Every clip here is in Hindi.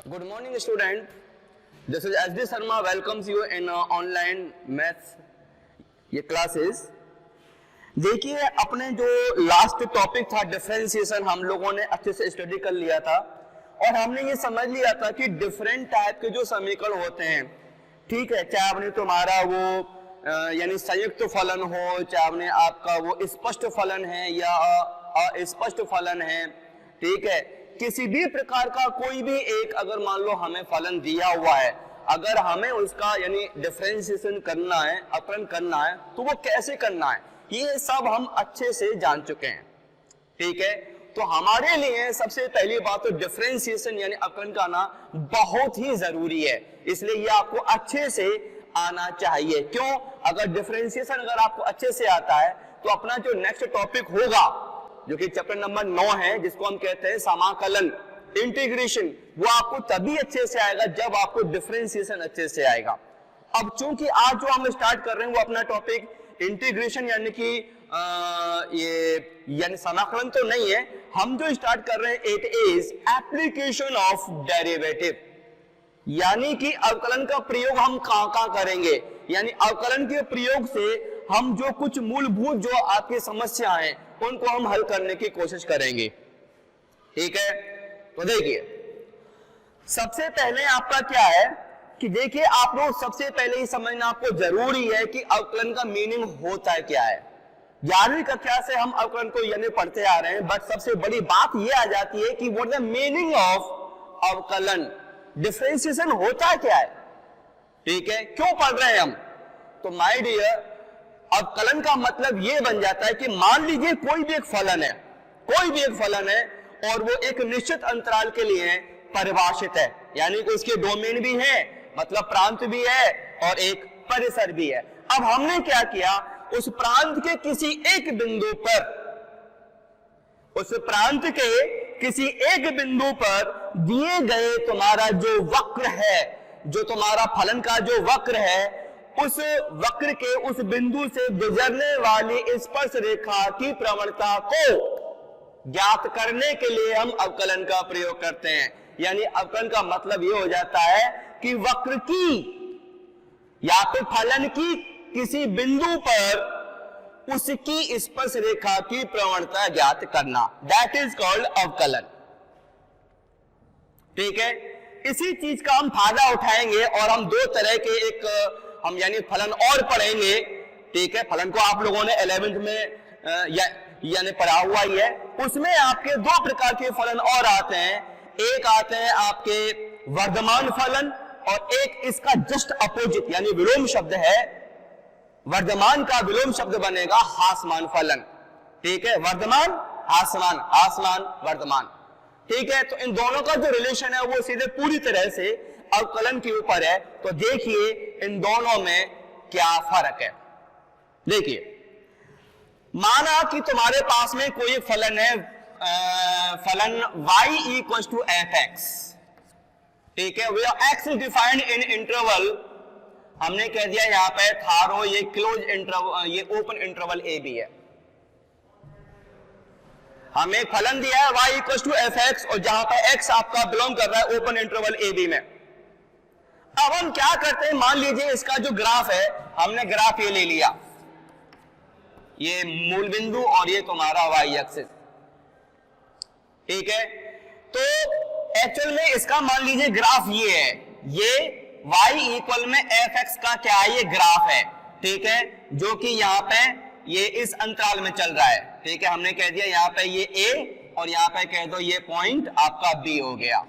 Good morning, student. This is SD Sharma welcomes you in online maths ये classes. देखिए अपने जो लास्ट टॉपिक था डिफरेंशिएशन हम लोगों ने अच्छे से स्टडी कर लिया था और हमने ये समझ लिया था कि डिफरेंट टाइप के जो समीकरण होते हैं, ठीक है, चाहे आपने तुम्हारा वो यानी संयुक्त फलन हो, चाहे आपने आपका वो स्पष्ट फलन है या अस्पष्ट फलन है, ठीक है, किसी भी प्रकार का कोई भी एक अगर मान लो हमें फलन दिया हुआ है, अगर हमें उसका यानी डिफरेंशिएशन करना है, अपकरण करना है, तो वो कैसे करना है ये सब हम अच्छे से जान चुके हैं, ठीक है। तो हमारे लिए सबसे पहली बात तो डिफरेंशिएशन यानी अपकरण का आना बहुत ही जरूरी है, इसलिए ये आपको अच्छे से आना चाहिए। क्यों? अगर डिफरेंशिएशन अगर आपको अच्छे से आता है तो अपना जो नेक्स्ट टॉपिक होगा जो कि चैप्टर नंबर 9 है, जिसको हम कहते हैं समाकलन, इंटीग्रेशन, वो आपको तभी अच्छे से आएगा जब आपको डिफरेंशिएशन अच्छे से आएगा। अब चूंकि आज जो हम स्टार्ट कर रहे हैं वो अपना टॉपिक इंटीग्रेशन यानी कि ये यानी समाकलन तो नहीं है, हम जो स्टार्ट कर रहे हैं it is application of derivative, यानी कि अवकलन का प्रयोग हम कहां करेंगे, यानी अवकलन के प्रयोग से हम जो कुछ मूलभूत जो आपकी समस्या है उनको हम हल करने की कोशिश करेंगे, ठीक है। तो देखिए सबसे पहले आपका क्या है कि देखिए आप लोग सबसे पहले ही समझना आपको जरूरी है कि अवकलन का मीनिंग होता है क्या है। 11वीं कक्षा से हम अवकलन को यानी पढ़ते आ रहे हैं, बट सबसे बड़ी बात यह आ जाती है कि व्हाट द मीनिंग ऑफ अवकलन, डिफरेंशिएशन होता क्या है, ठीक है, क्यों पढ़ रहे हैं हम। तो माय डियर अवकलन का मतलब यह बन जाता है कि मान लीजिए कोई भी एक फलन है, कोई भी एक फलन है और वो एक निश्चित अंतराल के लिए परिभाषित है, यानी कि उसके डोमेन भी है, मतलब प्रांत भी है और एक परिसर भी है। अब हमने क्या किया, उस प्रांत के किसी एक बिंदु पर, उस प्रांत के किसी एक बिंदु पर दिए गए तुम्हारा जो वक्र है, जो तुम्हारा फलन का जो वक्र है, उस वक्र के उस बिंदु से गुजरने वाली स्पर्श रेखा की प्रवणता को ज्ञात करने के लिए हम अवकलन का प्रयोग करते हैं। यानी अवकलन का मतलब यह हो जाता है कि वक्र की या तो फलन की किसी बिंदु पर उसकी स्पर्श रेखा की प्रवणता ज्ञात करना, दैट इज कॉल्ड अवकलन, ठीक है। इसी चीज का हम फायदा उठाएंगे और हम दो तरह के एक हम यानी फलन और पढ़ेंगे, ठीक है। फलन को आप लोगों ने 11वीं में यानी पढ़ा हुआ ही है, उसमें आपके दो प्रकार के फलन और आते हैं, एक आते हैं आपके वर्धमान फलन और एक इसका जस्ट अपोजिट यानी विलोम शब्द है, वर्धमान का विलोम शब्द बनेगा हासमान फलन, ठीक है, वर्धमान हासमान, हासमान वर्धमान, ठीक है। तो इन दोनों का जो रिलेशन है वो सीधे पूरी तरह से अवकलन के ऊपर है। तो देखिए इन दोनों में क्या फर्क है। देखिए माना कि तुम्हारे पास में कोई फलन है, फलन y इक्वल टू fx, ठीक है, x is defined in interval, हमने कह दिया यहां पे थारो ये क्लोज इंटरवल, ये ओपन इंटरवल a b है। हमें फलन दिया है y इक्वल टू fx और जहां पे x आपका बिलोंग कर रहा है ओपन इंटरवल a b में। अब हम क्या करते हैं, मान लीजिए इसका जो ग्राफ है, हमने ग्राफ ये ले लिया, ये मूल बिंदु और ये तुम्हारा y एक्सिस, ठीक है। तो एक्चुअल में इसका मान लीजिए ग्राफ ये है, ये y इक्वल में fx का क्या है, ये ग्राफ है, ठीक है, जो कि यहाँ पे ये इस अंतराल में चल रहा है, ठीक है। हमने कह दिया यहाँ पे ये a और यहाँ पे कह दो ये पॉइंट आपका b हो गया,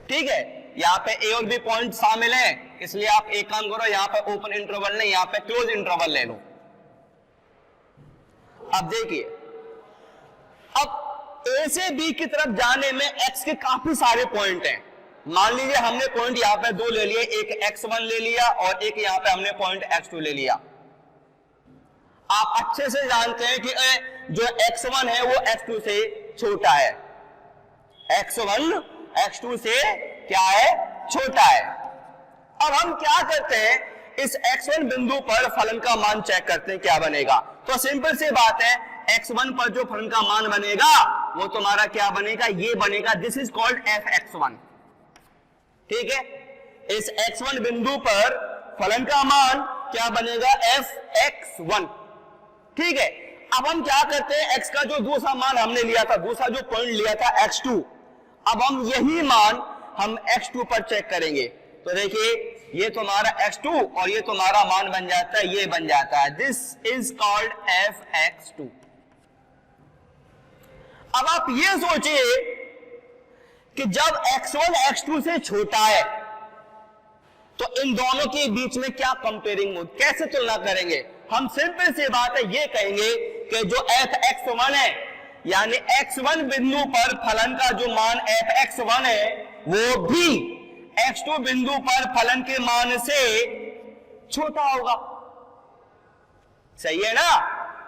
ठीक है। यहाँ पे a और b पॉइंट शामिल है, इसलिए आप एक काम करो, यहाँ पे ओपन इंटरवल नहीं, यहाँ पे क्लोज इंटरवल ले लो। अब देखिए अब a से b की तरफ जाने में x के काफी सारे पॉइंट हैं। मान लीजिए हमने पॉइंट यहाँ पे दो ले लिए, एक x1 ले लिया और एक यहाँ पे हमने पॉइंट x2 ले लिया। आप अच्छे से जानते हैं कि जो x1 है वो x2 से छोटा है, x1 x2 से क्या है, छोटा है। अब हम क्या करते हैं, इस x1 बिंदु पर फलन का मान चेक करते हैं क्या बनेगा। तो सिंपल सी बात है, x1 पर जो फलन का मान बनेगा वो तुम्हारा क्या बनेगा, ये बनेगा, दिस इज कॉल्ड fx1। ठीक है, इस x1 बिंदु पर फलन का मान क्या बनेगा, fx1। ठीक है, अब हम क्या करते हैं, x का जो दूसरा मान हमने लिया था, दूसरा जो पॉइंट लिया था x2, अब हम यही मान हम x2 पर चेक करेंगे। तो देखिए ये तुम्हारा x2 और ये तुम्हारा मान बन जाता है, ये बन जाता है, दिस इज कॉल्ड fx2। अब आप ये सोचिए कि जब x1 x2 से छोटा है तो इन दोनों के बीच में क्या कंपेयरिंग मोड, कैसे तुलना करेंगे। हम सिंपल सी बात है ये कहेंगे कि जो fx1 है यानी x1 बिंदु पर फलन का जो मान fx1 है वो भी x2 बिंदु पर फलन के मान से छोटा होगा। सही है ना,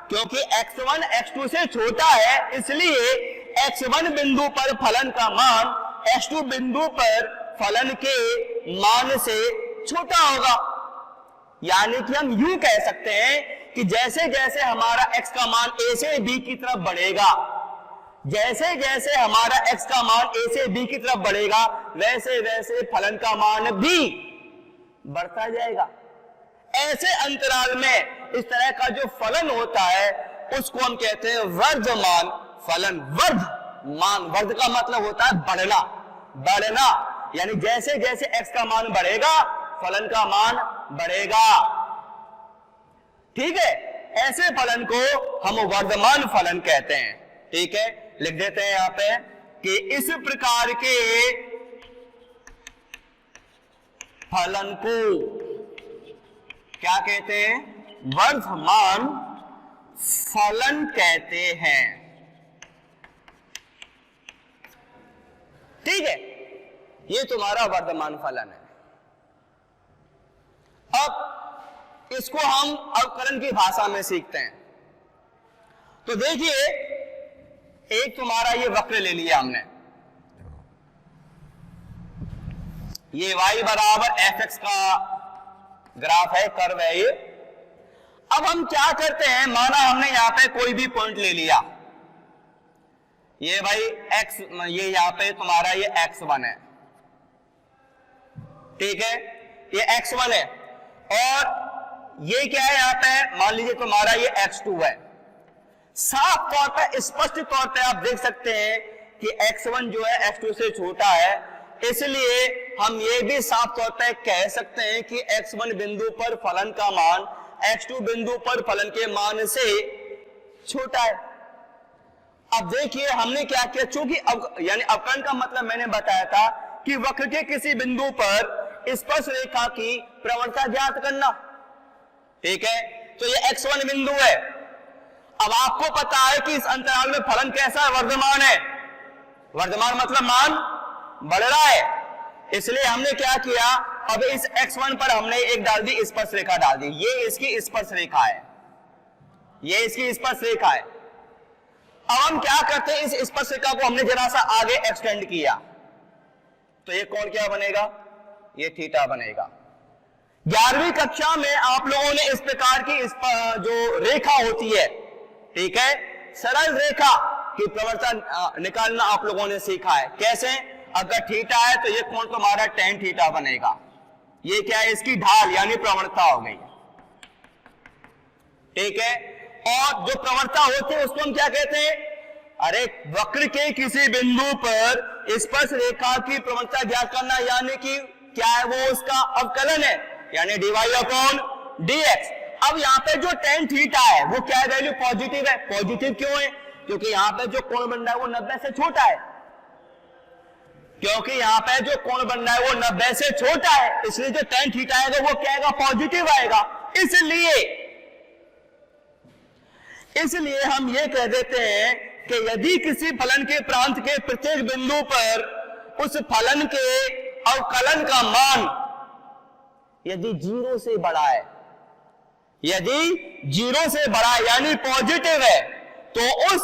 क्योंकि x1 x2 से छोटा है इसलिए x1 बिंदु पर फलन का मान x2 बिंदु पर फलन के मान से छोटा होगा। यानी कि हम यूं कह सकते हैं कि जैसे जैसे हमारा x का मान a से b की तरफ बढ़ेगा, जैसे जैसे हमारा x का मान a से b की तरफ बढ़ेगा वैसे वैसे फलन का मान भी बढ़ता जाएगा। ऐसे अंतराल में इस तरह का जो फलन होता है उसको हम कहते हैं वर्धमान फलन। वर्धमान, वर्ध का मतलब होता है बढ़ना, बढ़ना, यानी जैसे जैसे x का मान बढ़ेगा फलन का मान बढ़ेगा। ठीक है, ऐसे फलन को हम वर्धमान फलन कहते हैं। ठीक है, लिख देते हैं यहां पे कि इस प्रकार के फलन को क्या कहते हैं, वर्धमान फलन कहते हैं। ठीक है, ये तुम्हारा वर्धमान फलन है। अब इसको हम अवकलन की भाषा में सीखते हैं। तो देखिए एक तुम्हारा ये वक्र ले लिया हमने, ये y बराबर fx का ग्राफ है, कर्व है ये। अब हम क्या करते हैं, माना हमने यहां पे कोई भी पॉइंट ले लिया, ये भाई x, ये यहां पे तुम्हारा ये x1 है। ठीक है, ये x1 है और ये क्या है यहां पे, मान लीजिए तुम्हारा ये x2 है। साफ तौर पे, स्पष्ट तौर पे आप देख सकते हैं कि x1 जो है x2 से छोटा है, इसलिए हम ये भी साफ तौर पे कह सकते हैं कि x1 बिंदु पर फलन का मान x2 बिंदु पर फलन के मान से छोटा है। अब देखिए हमने क्या किया, चूंकि यानी अवकलन का मतलब मैंने बताया था कि वक्र के किसी बिंदु पर स्पर्श रेखा की प्रवणता ज्ञात करना। ठीक है, तो ये x1 बिंदु है। अब आपको पता है कि इस अंतराल में फलन कैसा है, वर्धमान है। वर्धमान मतलब मान बढ़ रहा है, इसलिए हमने क्या किया, अब इस x1 पर हमने एक डाल दी स्पर्श रेखा डाल दी, ये इसकी स्पर्श रेखा है, ये इसकी स्पर्श रेखा है। अब हम क्या करते हैं, इस स्पर्श रेखा को हमने जरा सा आगे एक्सटेंड किया तो ये कोण क्या बनेगा, ये थीटा बनेगा। 11वीं कक्षा में आप लोगों ने इस प्रकार की जो रेखा होती है, ठीक है, सरल रेखा की प्रवणता निकालना आप लोगों ने सीखा है। कैसे, अगर थीटा है तो ये कोण तुम्हारा tan थीटा बनेगा, ये क्या है, इसकी ढाल यानी प्रवणता हो गई। ठीक है, और जो प्रवणता होती है उसको हम क्या कहते हैं, अरे वक्र के किसी बिंदु पर स्पर्श रेखा की प्रवणता ज्ञात करना, यानी कि क्या है, वो उसका अवकलन है, यानी dy/dx। अब यहाँ पे जो tan थीटा है वो क्या वैल्यू, पॉजिटिव है। पॉजिटिव क्यों है, क्योंकि यहाँ पे जो कोण बन रहा है वो 90 से छोटा है, क्योंकि यहाँ पे जो कोण बन रहा है वो 90 से छोटा है, इसलिए जो tan थीटा आएगा वो क्या आएगा, पॉजिटिव आएगा। इसलिए हम ये कह देते हैं कि यदि किसी फलन के प्रांत के प्रत्येक बिंदु पर उस फलन के अवकलन का मान यदि 0 से बड़ा है, यदि 0 से बड़ा यानी पॉजिटिव है, तो उस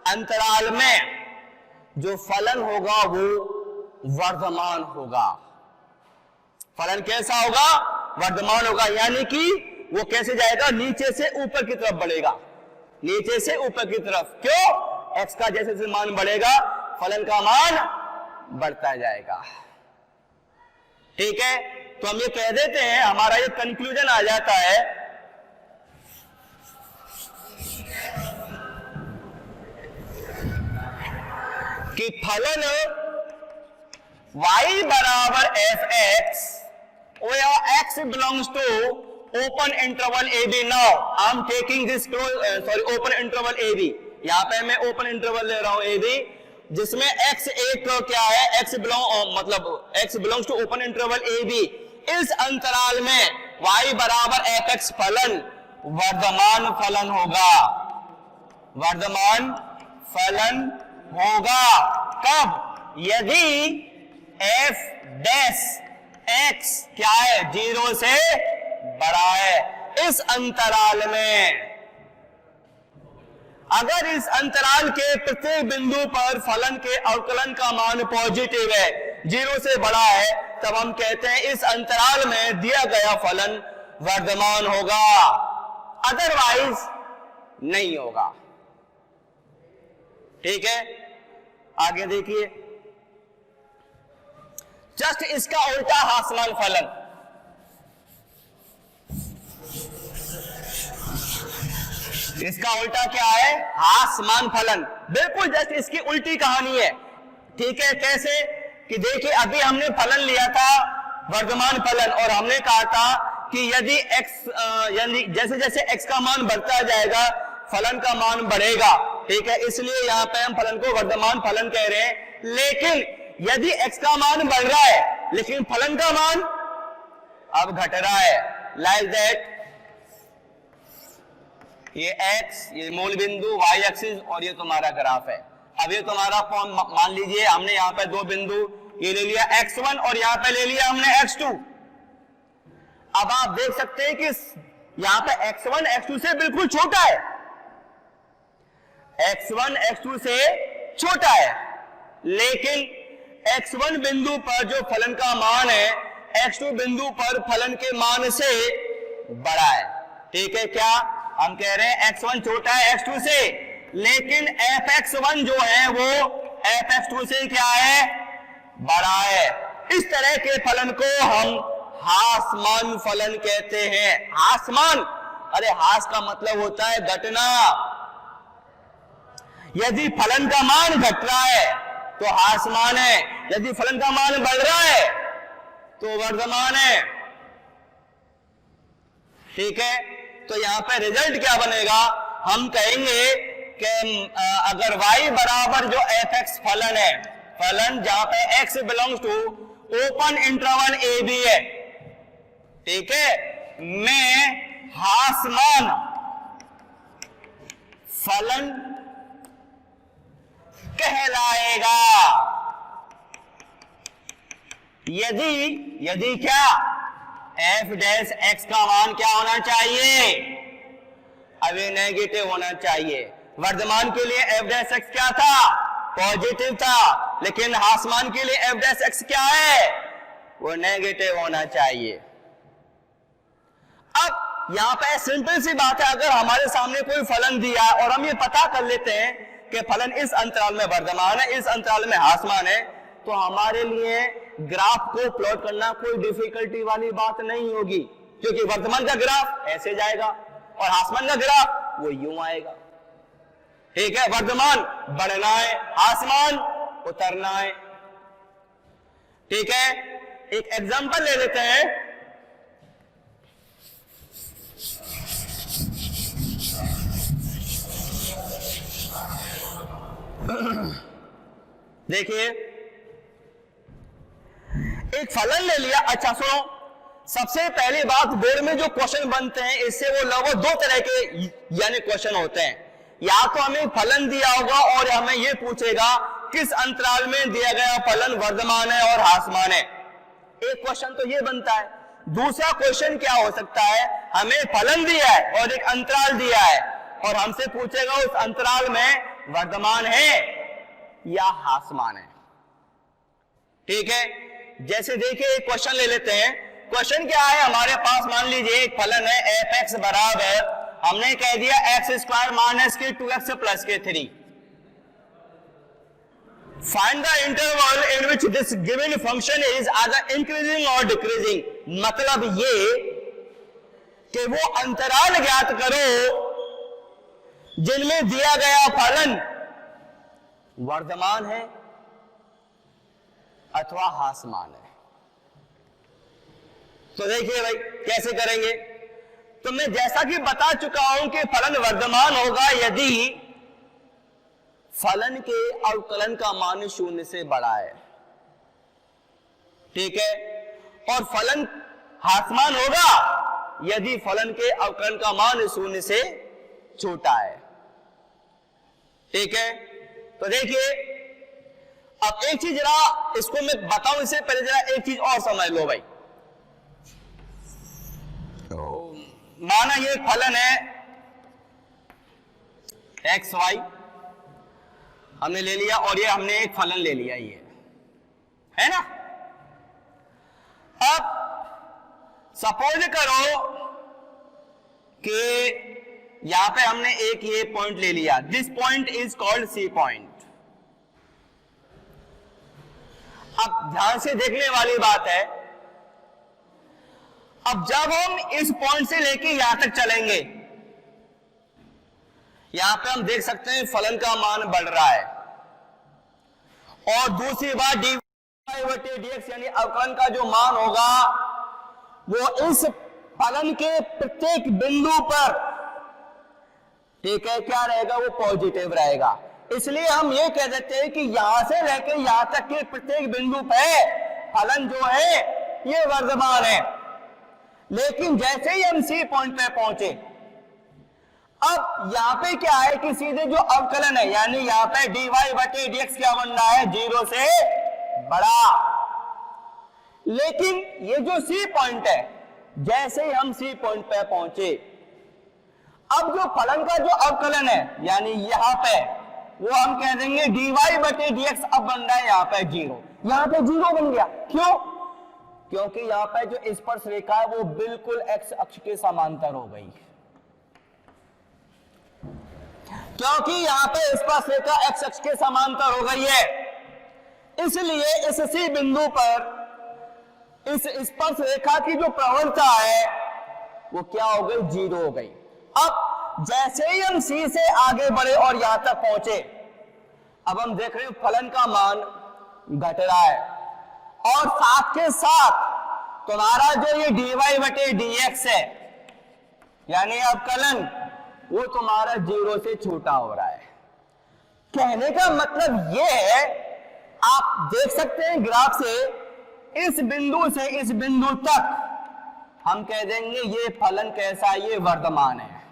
अंतराल में जो फलन होगा वो वर्धमान होगा। फलन कैसा होगा, वर्धमान होगा, यानी कि वो कैसे जाएगा, नीचे से ऊपर की तरफ बढ़ेगा, नीचे से ऊपर की तरफ। क्यों, x का जैसे जैसे मान बढ़ेगा फलन का मान बढ़ता जाएगा। ठीक है, तो हम ये कह देते हैं, हमारा ये कंक्लूजन आ जाता है कि फलन y बराबर fx where x belongs to open interval ab. now I'm taking this open interval ab, यहां पे मैं ओपन इंटरवल ले रहा हूं ab, जिसमें x एक क्या है, x belongs to open interval ab। इस अंतराल में y बराबर fx फलन वर्धमान फलन होगा, वर्धमान फलन होगा। कब? यदि f डैश x क्या है, 0 से बड़ा है। इस अंतराल में अगर इस अंतराल के प्रत्येक बिंदु पर फलन के अवकलन का मान पॉजिटिव है, 0 से बड़ा है, तब हम कहते हैं इस अंतराल में दिया गया फलन वर्धमान होगा, अदरवाइज नहीं होगा। ठीक है, आगे देखिए, जस्ट इसका उल्टा हासमान फलन। इसका उल्टा क्या है? हासमान फलन। बिल्कुल जस्ट इसकी उल्टी कहानी है। ठीक है, कैसे? कि देखिए, अभी हमने फलन लिया था वर्धमान फलन, और हमने कहा था कि यदि x यानी जैसे जैसे x का मान बढ़ता जाएगा फलन का मान बढ़ेगा। ठीक है, इसलिए यहां पे हम फलन को वर्धमान फलन कह रहे हैं। लेकिन यदि x का मान बढ़ रहा है लेकिन फलन का मान अब घट रहा है, लाइक दैट, ये x, ये मूल बिंदु y एक्सिस, और ये तुम्हारा ग्राफ है। अब ये तुम्हारा मान लीजिए हमने यहाँ पे दो बिंदु ये ले लिया x1 और यहाँ पे ले लिया हमने x2। अब आप देख सकते हैं कि यहाँ पे x1 x2 से बिल्कुल छोटा है, x1 x2 से छोटा है, लेकिन x1 बिंदु पर जो फलन का मान है x2 बिंदु पर फलन के मान से बड़ा है। ठीक है, क्या हम कह रहे हैं? x1 छोटा है x2 से, लेकिन fx1 जो है वो fx2 से क्या है? बड़ा है। इस तरह के फलन को हम हासमान फलन कहते हैं। हासमान, अरे हास का मतलब होता है घटना। यदि फलन का मान घट रहा है तो हासमान है, यदि फलन का मान बढ़ रहा है तो वर्धमान है। ठीक है, तो यहां पे रिजल्ट क्या बनेगा? हम कहेंगे कि अगर y बराबर जो fx फलन है, फलन जहां पे x belongs to open interval a b है, ठीक है, में हासमान फलन कहलाएगा। यदि क्या? f डैश x का मान क्या होना चाहिए? अभी नेगेटिव होना चाहिए। वर्धमान के लिए f डैश x क्या था? पॉजिटिव था, लेकिन हासमान के लिए f डैश x क्या है? वो नेगेटिव होना चाहिए। अब यहां पे सिंपल सी बात है, अगर हमारे सामने कोई फलन दिया है और हम ये पता कर लेते हैं कि फलन इस अंतराल में वर्धमान है, इस अंतराल में हासमान है, तो हमारे लिए ग्राफ को प्लॉट करना कोई डिफिकल्टी वाली बात नहीं होगी, क्योंकि वर्धमान का ग्राफ ऐसे जाएगा और हासमान का ग्राफ वो यूं आएगा। ठीक है, वर्धमान बढ़ना है, हासमान उतरना है। ठीक है, एक एग्जांपल ले लेते हैं। देखिए, एक फलन ले लिया। अच्छा सुनो, सबसे पहली बात, बोर्ड में जो क्वेश्चन बनते हैं इससे वो लगभग दो तरह के यानी क्वेश्चन होते हैं। या तो हमें फलन दिया होगा और हमें यह पूछेगा किस अंतराल में दिया गया फलन वर्धमान है और हासमान है। एक क्वेश्चन तो ये बनता है। दूसरा क्वेश्चन क्या हो सकता है? हमें फलन दिया है और एक अंतराल दिया है और हमसे पूछेगा उस अंतराल में वर्धमान है या हासमान है। ठीक है, जैसे देखिए एक क्वेश्चन ले लेते हैं। क्वेश्चन क्या है हमारे पास? मान लीजिए एक फलन है fx बराबर, हमने कह दिया x² - के 2x + के 3। Find the interval in which this given function is either increasing और डिक्रीजिंग। मतलब ये कि वो अंतराल ज्ञात करो जिनमें दिया गया फलन वर्धमान है अथवा ह्रासमान है। तो देखिए भाई कैसे करेंगे। तो मैं जैसा कि बता चुका हूं कि फलन वर्धमान होगा यदि फलन के अवकलन का मान शून्य से बड़ा है, ठीक है, और फलन ह्रासमान होगा यदि फलन के अवकलन का मान शून्य से छोटा है, ठीक है। तो देखिए अब एक चीज जरा इसको मैं बताऊं इससे पहले जरा एक चीज और समझ लो भाई। माना ये फलन है एक्स वाई हमने ले लिया और ये हमने एक फलन ले लिया, ये है ना। अब सपोज करो कि यहां पे हमने एक ये पॉइंट ले लिया, this point is called C point. अब ध्यान से देखने वाली बात है, अब जब हम इस पॉइंट से लेके यहां तक चलेंगे, यहां पे हम देख सकते हैं फलन का मान बढ़ रहा है और दूसरी बात dx यानी अवकलन का जो मान होगा वो इस फलन के प्रत्येक बिंदु पर, ठीक है, क्या रहेगा, वो पॉजिटिव रहेगा। इसलिए हम ये कह देते हैं कि यहां से लेकर यहां तक के प्रत्येक बिंदु पे फलन जो है ये वर्धमान है। लेकिन जैसे ही हम सी पॉइंट पे पहुंचे, अब यहां पे क्या है कि सीधे जो अवकलन है यानी यहां पे dy/dx क्या बन रहा है, 0 से बड़ा। लेकिन ये जो सी पॉइंट है, जैसे ही हम सी पॉइंट पे पहुंचे, अब जो फलन का जो अवकलन है यानी यहां पे वो हम कह देंगे dy/dx अब बन रहा है यहां पे 0, यहां पे 0 बन गया। क्यों? क्योंकि यहां पे जो स्पर्श रेखा है वो बिल्कुल एक्स अक्ष के समांतर हो गई, क्योंकि यहां पे स्पर्श रेखा एक्स अक्ष के समांतर हो गई है। इसलिए इस सी बिंदु पर इस स्पर्श रेखा की जो प्रवणता है वो क्या हो गई, 0 हो गई। अब जैसे ही हम सी से आगे बढ़े और यहां तक पहुंचे, अब हम देख रहे हैं फलन का मान घट रहा है और साथ के साथ तुम्हारा जो ये dy/dx है यानी अवकलन वो तुम्हारा 0 से छोटा हो रहा है। कहने का मतलब ये है, आप देख सकते हैं ग्राफ से इस बिंदु से इस बिंदु तक हम कह देंगे ये फलन कैसा है, ये वर्धमान है,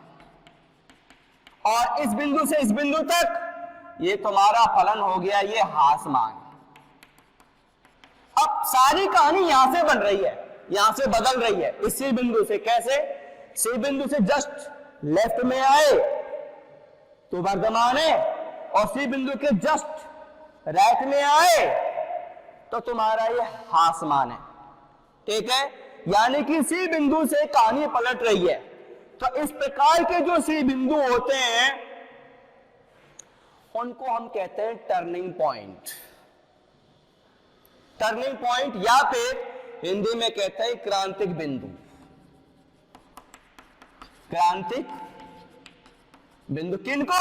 और इस बिंदु से इस बिंदु तक ये तुम्हारा फलन हो गया ये ह्रासमान। अब सारी कहानी यहां से बन रही है, यहां से बदल रही है इसी बिंदु से। कैसे? सी बिंदु से जस्ट लेफ्ट में आए तो वर्धमान है और सी बिंदु के जस्ट राइट में आए तो तुम्हारा ये ह्रासमान है, ठीक है। यानी कि सी बिंदु से कहानी पलट रही है। तो इस प्रकार के जो सी बिंदु होते हैं उनको हम कहते हैं टर्निंग पॉइंट। टर्निंग पॉइंट या फिर हिंदी में कहते हैं क्रांतिक बिंदु। क्रांतिक बिंदु किनको?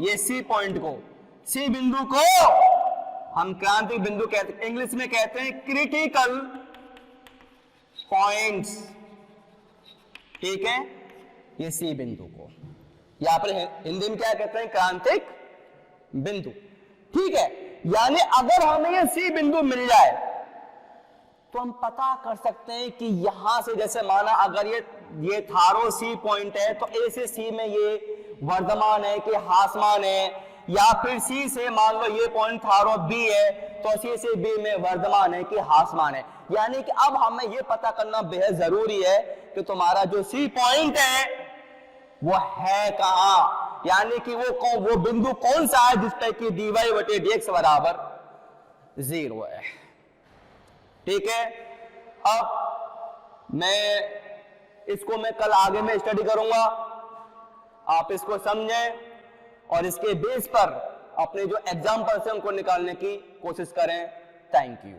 ये सी पॉइंट को, सी बिंदु को हम क्रांतिक बिंदु कहते हैं। इंग्लिश में कहते हैं क्रिटिकल पॉइंट्स, ठीक है, ये सी बिंदु को यहां पर हिंदी में क्या कहते हैं, क्रांतिक बिंदु, ठीक है। यानी अगर हमें ये सी बिंदु मिल जाए तो हम पता कर सकते हैं कि यहां से, जैसे माना अगर ये थारो सी पॉइंट है तो ए से सी में ये वर्धमान है कि ह्रासमान है, या फिर सी से मान लो ये पॉइंट थारो बी है तो सी से बी में वर्धमान है कि ह्रासमान है। यानी कि अब हमें ये पता करना बेहद जरूरी है कि तुम्हारा जो सी पॉइंट है वो है कहां, यानी कि वो बिंदु कौन सा है जिस पर कि dy/dx बराबर 0 है, ठीक है। अब इसको मैं कल आगे में स्टडी करूंगा, आप इसको समझें और इसके बेस पर अपने जो एग्जाम्पल्स हैं उनको निकालने की कोशिश करें। Thank you.